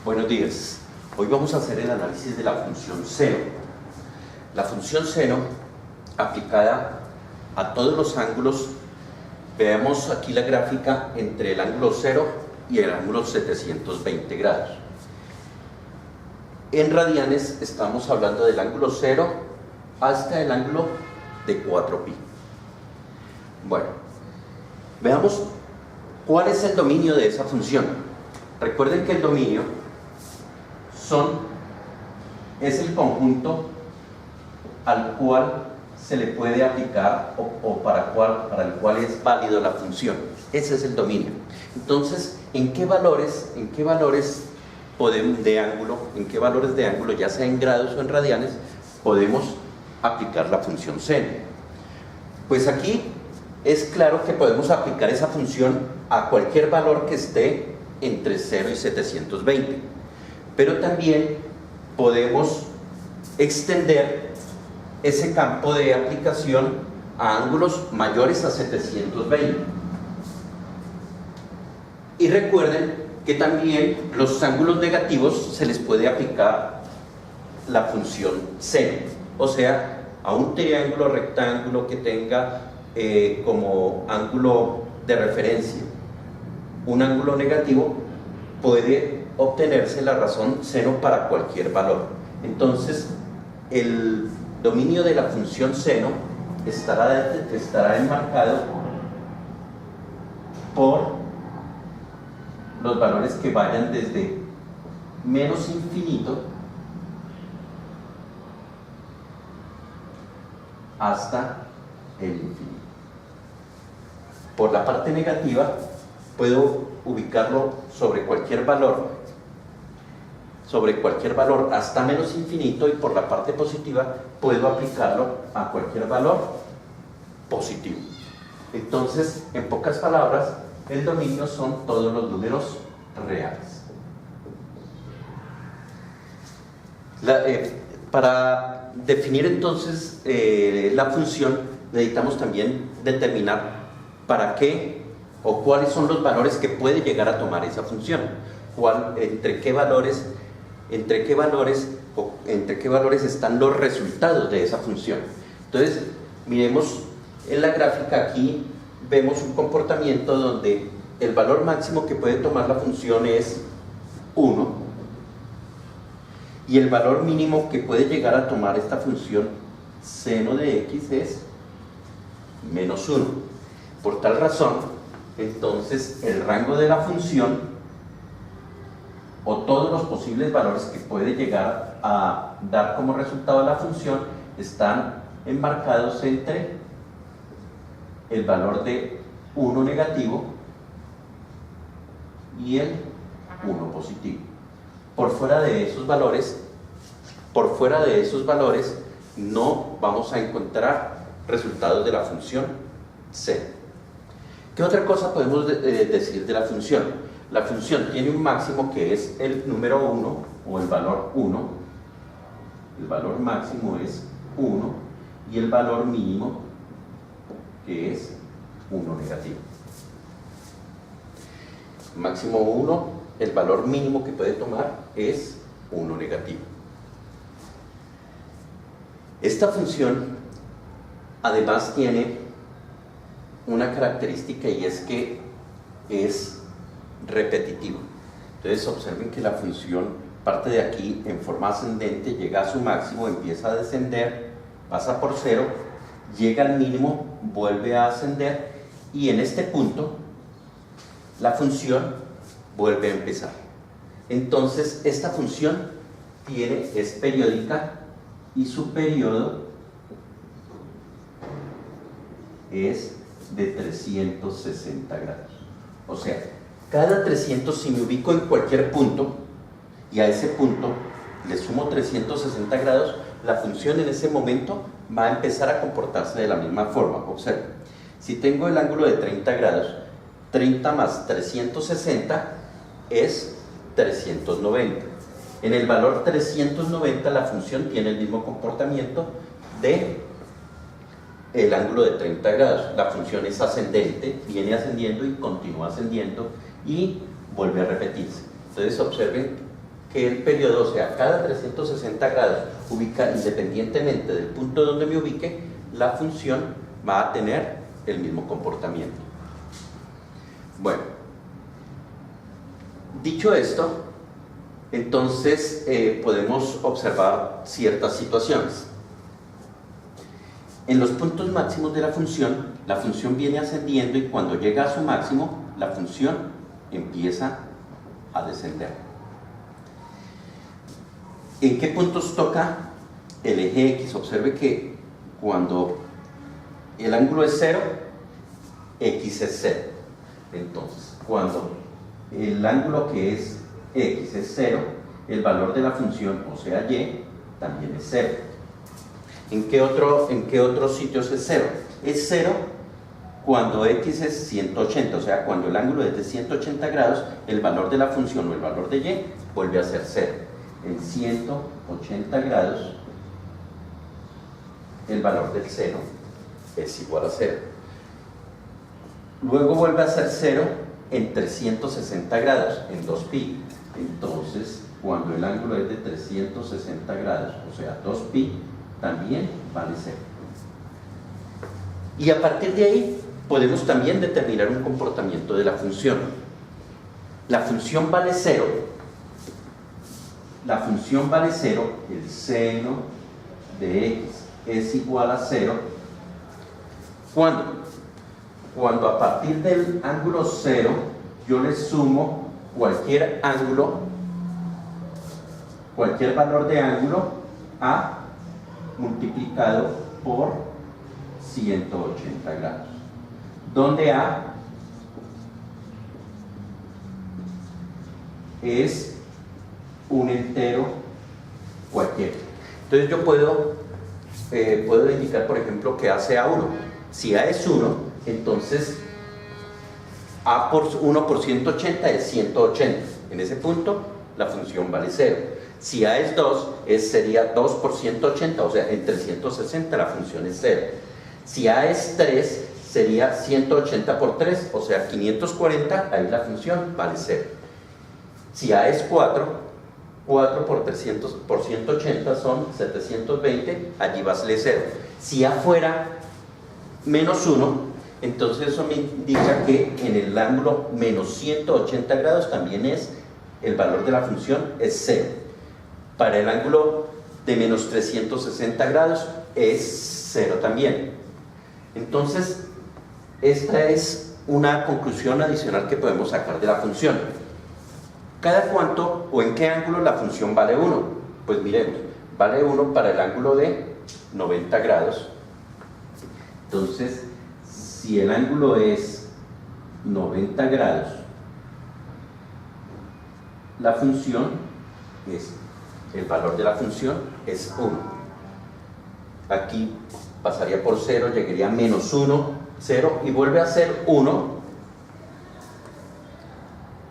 Buenos días. Hoy vamos a hacer el análisis de la función seno. La función seno aplicada a todos los ángulos. Veamos aquí la gráfica entre el ángulo 0 y el ángulo 720 grados. En radianes estamos hablando del ángulo 0 hasta el ángulo de 4pi. Bueno, veamos cuál es el dominio de esa función. Recuerden que el dominio es el conjunto al cual se le puede aplicar o para el cual es válido la función. Ese es el dominio. Entonces, ¿en qué valores de ángulo, ya sea en grados o en radianes, podemos aplicar la función seno? Pues aquí es claro que podemos aplicar esa función a cualquier valor que esté entre 0 y 720, pero también podemos extender ese campo de aplicación a ángulos mayores a 720. Y recuerden que también los ángulos negativos se les puede aplicar la función seno, o sea, a un triángulo rectángulo que tenga como ángulo de referencia un ángulo negativo, puede obtenerse la razón seno para cualquier valor. Entonces, el dominio de la función seno estará enmarcado por los valores que vayan desde menos infinito hasta el infinito. Por la parte negativa puedo ubicarlo sobre cualquier valor hasta menos infinito, y por la parte positiva puedo aplicarlo a cualquier valor positivo. Entonces, en pocas palabras, el dominio son todos los números reales. Para definir entonces la función, necesitamos también determinar para qué o cuáles son los valores que puede llegar a tomar esa función, entre qué valores están los resultados de esa función. Entonces, miremos en la gráfica. Aquí vemos un comportamiento donde el valor máximo que puede tomar la función es 1, y el valor mínimo que puede llegar a tomar esta función seno de x es menos 1. Por tal razón, entonces, el rango de la función, o todos los posibles valores que puede llegar a dar como resultado la función, están enmarcados entre el valor de 1 negativo y el 1 positivo. Por fuera de esos valores no vamos a encontrar resultados de la función c. ¿Qué otra cosa podemos decir de la función? La función tiene un máximo que es el número 1 o el valor 1. El valor máximo es 1 y el valor mínimo, que es 1 negativo. Máximo 1, el valor mínimo que puede tomar es 1 negativo. Esta función además tiene una característica, y es que es repetitiva. Entonces, observen que la función parte de aquí en forma ascendente, llega a su máximo, empieza a descender, pasa por 0, llega al mínimo, vuelve a ascender, y en este punto la función vuelve a empezar. Entonces, esta función es periódica, y su periodo es de 360 grados. O sea, cada 300, si me ubico en cualquier punto y a ese punto le sumo 360 grados, la función en ese momento va a empezar a comportarse de la misma forma. Observen, si tengo el ángulo de 30 grados, 30 más 360 es 390. En el valor 390 la función tiene el mismo comportamiento de el ángulo de 30 grados. La función es ascendente, viene ascendiendo y continúa ascendiendo y vuelve a repetirse. Entonces, observen que el periodo, o sea, cada 360 grados, ubica independientemente del punto donde me ubique, la función va a tener el mismo comportamiento. Bueno, dicho esto, entonces podemos observar ciertas situaciones. En los puntos máximos de la función viene ascendiendo y cuando llega a su máximo, la función empieza a descender. ¿En qué puntos toca el eje X? Observe que cuando el ángulo es 0, X es 0. Entonces, cuando el ángulo que es X es 0, el valor de la función, o sea Y, también es 0. ¿En qué otros sitios es 0? Es 0 cuando X es 180, o sea, cuando el ángulo es de 180 grados, el valor de la función o el valor de Y vuelve a ser 0. En 180 grados, el valor del seno es igual a 0. Luego vuelve a ser 0 en 360 grados, en 2pi. Entonces, cuando el ángulo es de 360 grados, o sea, 2pi, también vale 0. Y a partir de ahí, podemos también determinar un comportamiento de la función. La función vale 0. La función vale 0, el seno de X es igual a 0. ¿Cuándo? Cuando a partir del ángulo 0 yo le sumo cualquier ángulo, cualquier valor de ángulo A multiplicado por 180 grados, donde A es un entero cualquiera. Entonces yo puedo indicar, por ejemplo, que A sea 1. Si A es 1, entonces A por 1 por 180 es 180. En ese punto la función vale 0. Si A es 2, sería 2 por 180, o sea, en 360 la función es 0. Si A es 3, sería 180 por 3, o sea, 540, ahí la función vale 0. Si A es 4 por 300 por 180 son 720, allí vale 0. Si A fuera menos 1, entonces eso me indica que en el ángulo menos 180 grados también el valor de la función es 0. Para el ángulo de menos 360 grados es 0 también. Entonces, esta es una conclusión adicional que podemos sacar de la función. ¿Cada cuánto o en qué ángulo la función vale 1? Pues miremos, vale 1 para el ángulo de 90 grados. Entonces, si el ángulo es 90 grados, la función el valor de la función es 1. Aquí pasaría por 0, llegaría a menos 1, 0 y vuelve a ser 1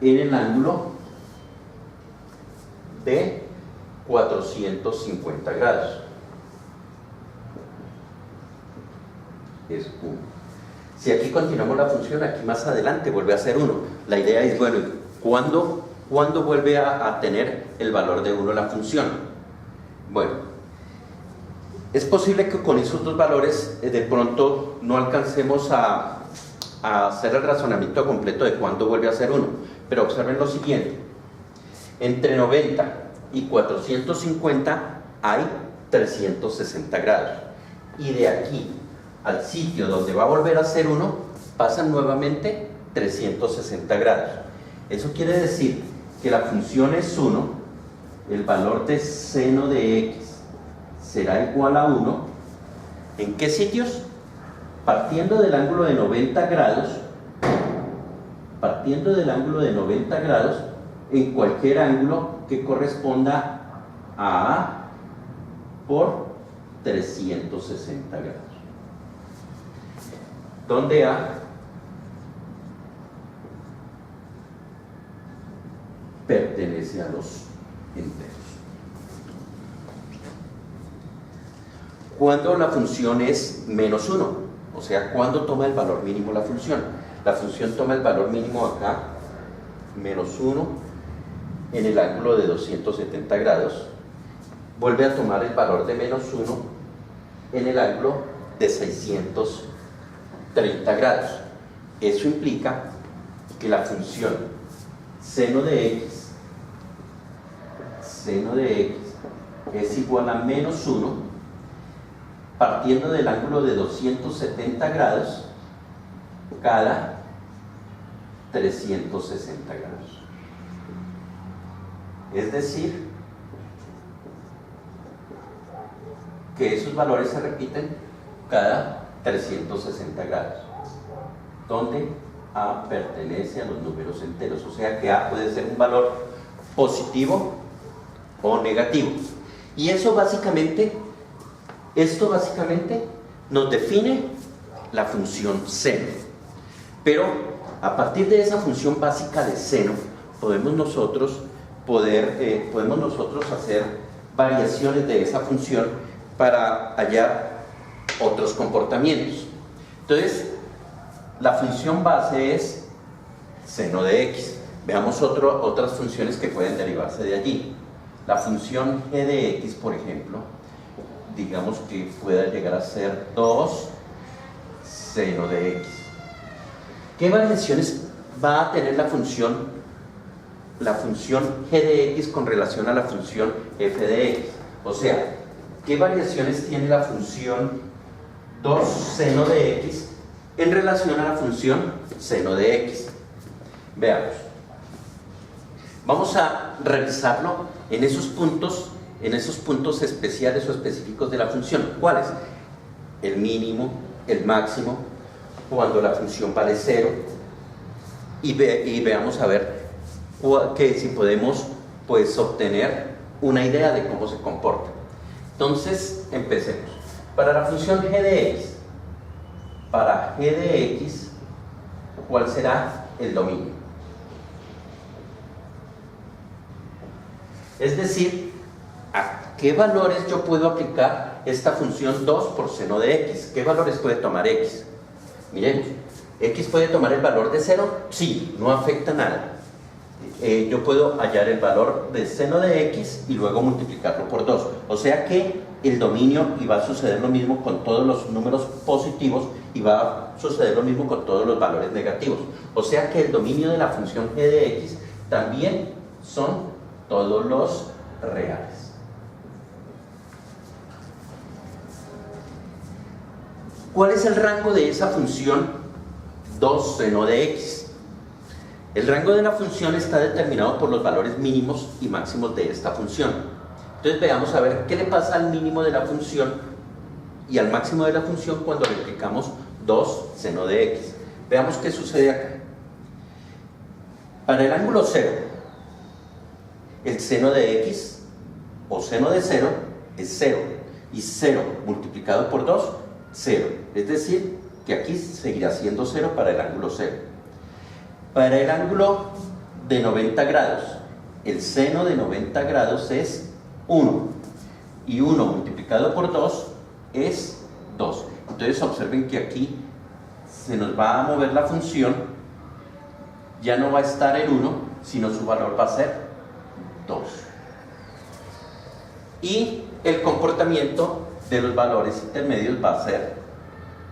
en el ángulo de 450 grados. Es 1. Si aquí continuamos la función, aquí más adelante vuelve a ser 1. La idea es, bueno, ¿cuándo vuelve a tener el valor de 1 la función? Bueno, es posible que con esos dos valores de pronto no alcancemos a hacer el razonamiento completo de cuándo vuelve a ser 1, pero observen lo siguiente: entre 90 y 450 hay 360 grados, y de aquí al sitio donde va a volver a ser 1 pasan nuevamente 360 grados. Eso quiere decir que la función es 1, el valor de seno de X será igual a 1. ¿En qué sitios? Partiendo del ángulo de 90 grados, en cualquier ángulo que corresponda a A por 360 grados, donde A pertenece a los enteros. Cuando la función es menos 1, o sea, cuando toma el valor mínimo la función. La función toma el valor mínimo acá, menos 1, en el ángulo de 270 grados, vuelve a tomar el valor de menos 1 en el ángulo de 630 grados. Eso implica que la función seno de x es igual a menos 1 partiendo del ángulo de 270 grados cada 360 grados. Es decir, que esos valores se repiten cada 360 grados, donde A pertenece a los números enteros, o sea que A puede ser un valor positivo o negativo. Y esto básicamente nos define la función seno. Pero a partir de esa función básica de seno, podemos nosotros hacer variaciones de esa función para hallar otros comportamientos. Entonces, la función base es seno de x. Veamos otras funciones que pueden derivarse de allí. La función g de x, por ejemplo, digamos que pueda llegar a ser 2 seno de x. ¿Qué variaciones va a tener la función g de x con relación a la función f de x? O sea, ¿qué variaciones tiene la función 2 seno de x en relación a la función seno de x? Veamos. Vamos a revisarlo en esos puntos especiales o específicos de la función. ¿Cuáles? El mínimo, el máximo, cuando la función vale 0, y veamos a ver que si podemos obtener una idea de cómo se comporta. Entonces, empecemos. Para la función g de x, ¿cuál será el dominio? Es decir, ¿a qué valores yo puedo aplicar esta función 2 por seno de x? ¿Qué valores puede tomar x? Miremos, ¿x puede tomar el valor de 0? Sí, no afecta nada. Yo puedo hallar el valor de seno de x y luego multiplicarlo por 2. O sea que el dominio, y va a suceder lo mismo con todos los números positivos, y va a suceder lo mismo con todos los valores negativos. O sea que el dominio de la función g de x también son todos los reales. ¿Cuál es el rango de esa función 2 seno de x? El rango de la función está determinado por los valores mínimos y máximos de esta función. Entonces veamos a ver qué le pasa al mínimo de la función y al máximo de la función cuando le aplicamos 2 seno de x. Veamos qué sucede acá. Para el ángulo 0, el seno de x o seno de 0 es 0, y 0 multiplicado por 2, 0. Es decir, que aquí seguirá siendo 0 para el ángulo 0. Para el ángulo de 90 grados, el seno de 90 grados es 1, y 1 multiplicado por 2 es 2. Entonces observen que aquí se nos va a mover la función, ya no va a estar el 1, sino su valor va a ser 2. Y el comportamiento de los valores intermedios va a ser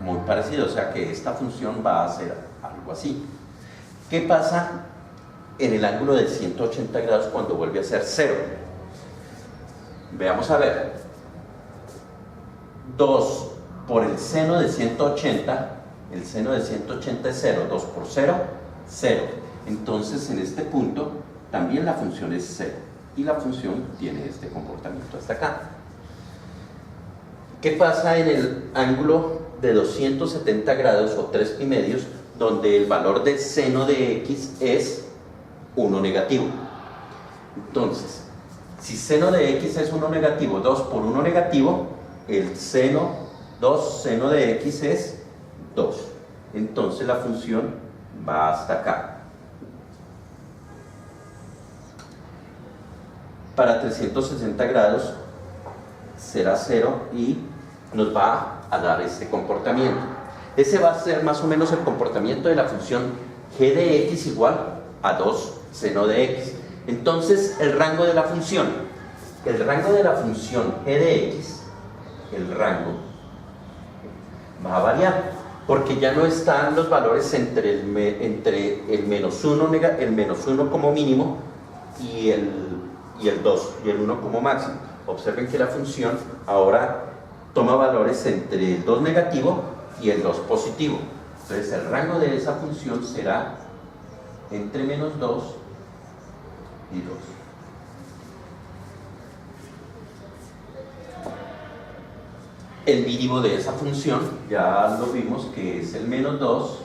muy parecido, o sea que esta función va a ser algo así. ¿Qué pasa en el ángulo de 180 grados cuando vuelve a ser 0? Veamos a ver. 2 por el seno de 180, el seno de 180 es 0, 2 por 0, 0. Entonces en este punto también la función es 0 y la función tiene este comportamiento hasta acá. ¿Qué pasa en el ángulo de 270 grados o 3,5, donde el valor de seno de x es 1 negativo? Entonces, si seno de x es 1 negativo, 2 por 1 negativo, el seno 2 seno de x es 2. Entonces la función va hasta acá. Para 360 grados será 0 y nos va a dar este comportamiento. Ese va a ser más o menos el comportamiento de la función g de x igual a 2 seno de x. Entonces, el rango de la función g de x, el rango va a variar, porque ya no están los valores entre el menos 1 como mínimo y el 2 y el 1 como máximo. Observen que la función ahora toma valores entre el 2 negativo y el 2 positivo. Entonces el rango de esa función será entre menos 2 y 2. El mínimo de esa función, ya lo vimos que es el menos 2,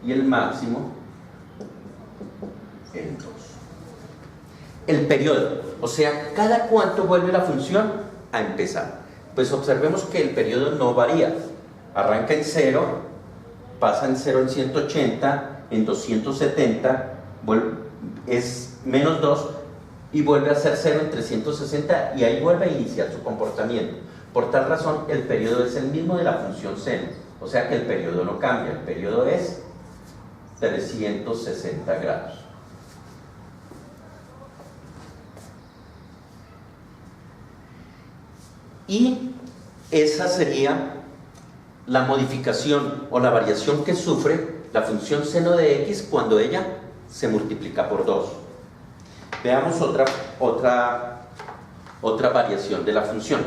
y el máximo, el 2. El periodo, o sea, ¿cada cuánto vuelve la función a empezar? Pues observemos que el periodo no varía. Arranca en 0, pasa en 0 en 180, en 270, es menos 2, y vuelve a ser 0 en 360, y ahí vuelve a iniciar su comportamiento. Por tal razón, el periodo es el mismo de la función seno, o sea que el periodo no cambia, el periodo es 360 grados. Y esa sería la modificación o la variación que sufre la función seno de x cuando ella se multiplica por 2. Veamos otra variación de la función.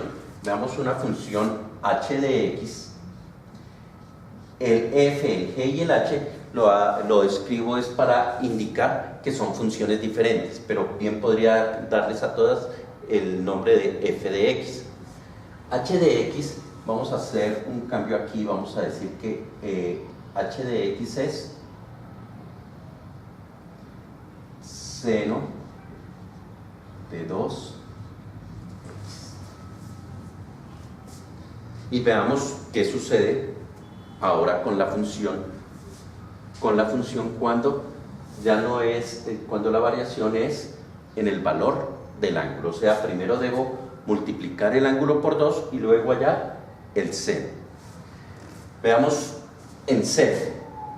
Veamos una función h de x. El f, el g y el h lo escribo es para indicar que son funciones diferentes, pero bien podría darles a todas el nombre de f de x. H de x, vamos a hacer un cambio aquí, vamos a decir que h de x es seno de 2x. Y veamos qué sucede ahora con la función cuando ya no es, cuando la variación es en el valor del ángulo. O sea, primero debo multiplicar el ángulo por 2 y luego hallar el seno. Veamos en 0.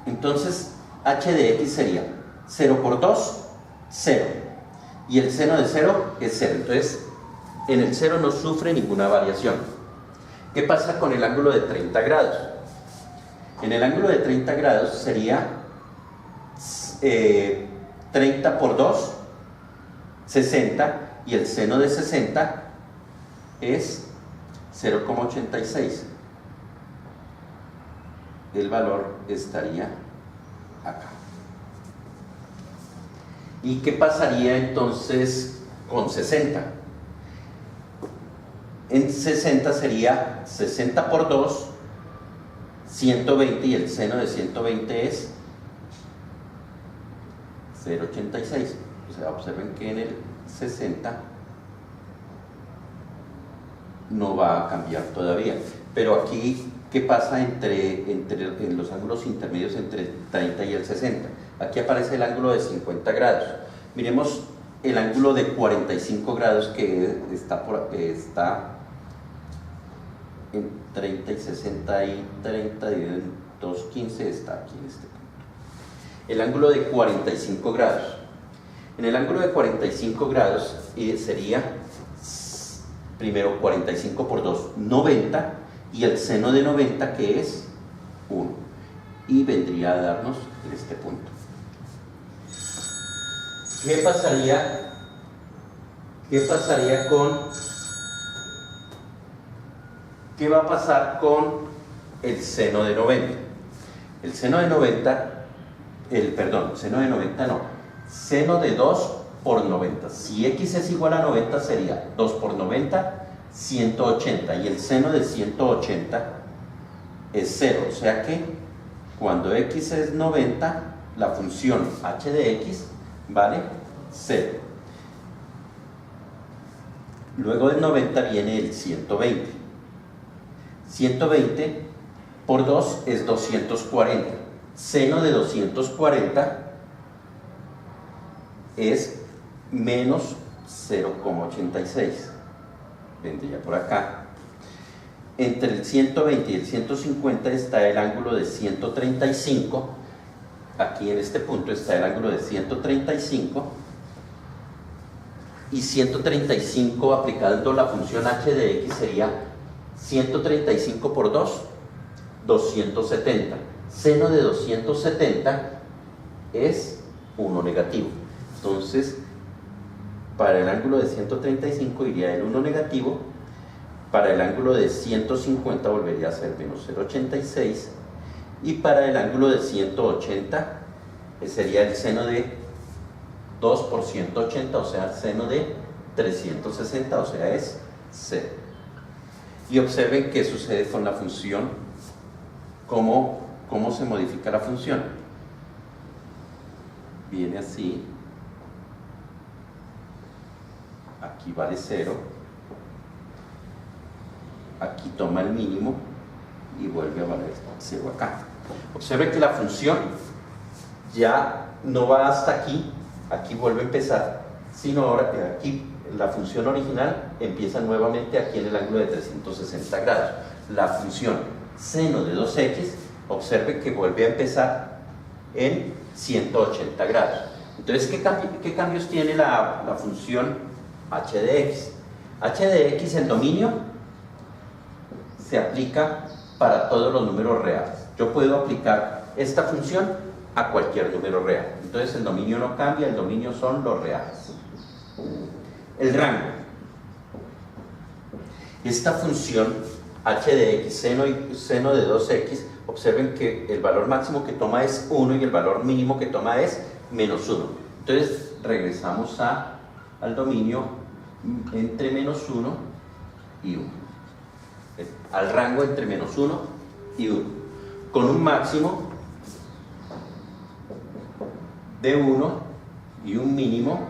Entonces, h de x sería 0 por 2, 0. Y el seno de 0 es 0. Entonces, en el 0 no sufre ninguna variación. ¿Qué pasa con el ángulo de 30 grados? En el ángulo de 30 grados sería 30 por 2, 60. Y el seno de 60 es 0,86. El valor estaría acá. ¿Y qué pasaría entonces con 60? En 60 sería 60 por 2, 120, y el seno de 120 es 0,86. O sea, observen que en el 60 no va a cambiar todavía. Pero aquí, ¿qué pasa en los ángulos intermedios entre el 30 y el 60? Aquí aparece el ángulo de 50 grados. Miremos el ángulo de 45 grados que está en 30 y 60 y 30 dividido en 2,15, está aquí en este punto. El ángulo de 45 grados. En el ángulo de 45 grados sería primero 45 por 2, 90, y el seno de 90 que es 1, y vendría a darnos en este punto. ¿Qué va a pasar con el seno de 90? El seno de 90, seno de 2 por 90. Si x es igual a 90 sería 2 por 90, 180, y el seno de 180 es 0, o sea que cuando x es 90, la función h de x vale 0. Luego del 90 viene el 120. 120 por 2 es 240. Seno de 240 es menos 0,86. Vendría por acá. Entre el 120 y el 150 está el ángulo de 135. aquí en este punto está el ángulo de 135, y 135 aplicando la función h de x sería 135 por 2, 270. Seno de 270 es 1 negativo. Entonces, para el ángulo de 135 iría el 1 negativo, para el ángulo de 150 volvería a ser menos 0,86, y para el ángulo de 180 sería el seno de 2 por 180, o sea, seno de 360, o sea, es 0. Y observen qué sucede con la función, cómo se modifica la función. Viene así, aquí vale 0, aquí toma el mínimo y vuelve a valer 0 acá. Observen que la función ya no va hasta aquí, aquí vuelve a empezar, sino ahora que aquí la función original empieza nuevamente aquí en el ángulo de 360 grados. La función seno de 2x, observe que vuelve a empezar en 180 grados. Entonces, ¿qué cambios tiene la función h de x? H de x, el dominio, se aplica para todos los números reales. Yo puedo aplicar esta función a cualquier número real. Entonces el dominio no cambia, el dominio son los reales. El rango. Esta función h de x, seno de 2x, observen que el valor máximo que toma es 1 y el valor mínimo que toma es menos 1. Entonces regresamos al dominio entre menos 1 y 1. Al rango entre menos 1 y 1. Con un máximo de 1 y un mínimo